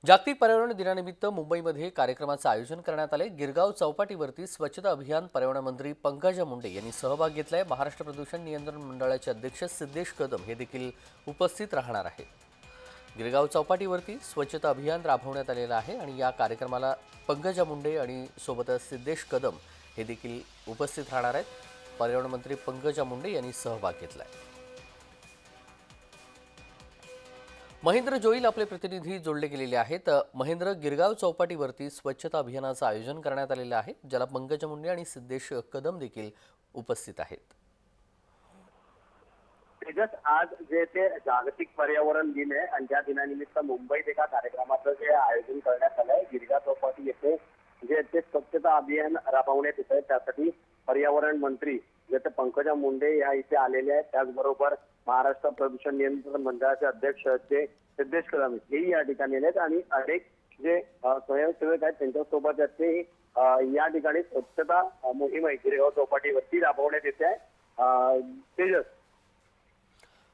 जागतिक पर्यावरण दिनानिमित्त मुंबईमध्ये कार्यक्रमाचं आयोजन करण्यात आले। गिरगाव चौपाटीवरती स्वच्छता अभियान पर्यावरण मंत्री पंकजा मुंडे यांनी सहभाग घेतलाय। महाराष्ट्र प्रदूषण नियंत्रण मंडळाचे अध्यक्ष सिद्धेश कदम हे देखील उपस्थित राहणार आहेत। गिरगाव चौपाटीवरती स्वच्छता अभियान राबवण्यात आलेलं आहे आणि या कार्यक्रमाला पंकजा मुंडे आणि सोबतच सिद्धेश कदम हे देखील उपस्थित राहणार आहेत। पर्यावरण मंत्री पंकजा मुंडे यांनी सहभाग घेतलाय। महेंद्र जोईल आपले प्रतिनिधी जोडले गेलेले आहेत। महेंद्र, गिरगाव चौपाटीवरती स्वच्छता अभियानाचं आयोजन करण्यात आलेलं आहे, ज्याला पंकजा मुंडे आणि सिद्धेश कदम देखील उपस्थित आहेत। तेजस, आज जे ते जागतिक पर्यावरण दिन आहे आणि त्या दिनानिमित्त मुंबईत एका कार्यक्रमाचं जे आयोजन करण्यात आलंय गिरगाव चौपाटी येथे जे ते स्वच्छता अभियान राबवण्यात येत आहे। त्यासाठी पर्यावरण मंत्री जे ते पंकजा मुंडे या इथे आलेले आहेत। त्याचबरोबर महाराष्ट्र प्रदूषण नियंत्रण मंडळाचे अध्यक्ष जे सिद्धेश कदम हेही या ठिकाणी आलेत आणि अनेक जे स्वयंसेवक आहेत त्यांच्यासोबत ते या ठिकाणी स्वच्छता मोहीम आहे गिरगाव चौपाटीवरती राबवण्यात येते आहे। तेजस,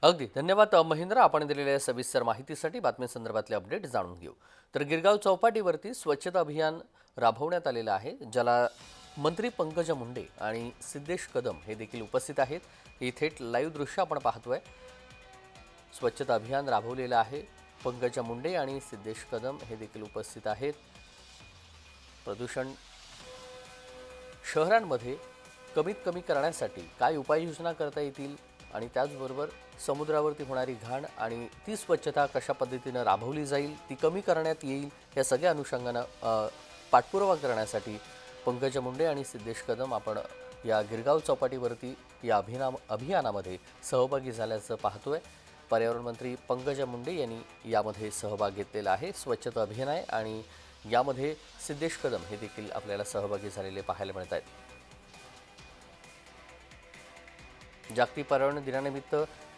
अगदी धन्यवाद महेंद्र, आपण दिलेल्या सविस्तर माहितीसाठी। बातमीसंदर्भातले अपडेट जाणून घेऊ तर गिरगाव चौपाटीवरती स्वच्छता अभियान राबवण्यात आलेलं आहे, ज्याला मंत्री पंकजा मुंडे आणि सिद्धेश कदम हे देखील उपस्थित आहेत। ही थेट लाईव्ह दृश्य आपण पाहतोय। स्वच्छता अभियान राबवलेलं आहे, पंकजा मुंडे आणि सिद्धेश कदम हे देखील उपस्थित आहेत। प्रदूषण शहरांमध्ये कमीत कमी करण्यासाठी काय उपाययोजना करता येतील आणि त्याचबरोबर समुद्रावरती होणारी घाण आणि ती स्वच्छता कशा पद्धतीनं राबवली जाईल, ती कमी करण्यात येईल, या सगळ्या अनुषंगानं पाठपुरावा करण्यासाठी पंकजा मुंडे आणि सिद्धेश कदम आपण या गिरगाव चौपाटीवरती या अभियानामध्ये सहभागी झाल्याचं पाहतोय। पर्यावरण मंत्री पंकजा मुंडे यांनी यामध्ये सहभाग घेतलेला आहे। स्वच्छता अभियान आहे आणि यामध्ये सिद्धेश कदम हे देखील आपल्याला सहभागी झालेले पाहायला मिळत आहेत। जागतिक पर्यावरण दिनानिमित्त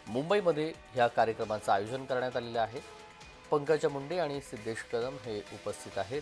मुंबईमध्ये या कार्यक्रमाचं आयोजन करण्यात आलेलं आहे। पंकजा मुंडे आणि सिद्धेश कदम हे उपस्थित आहेत।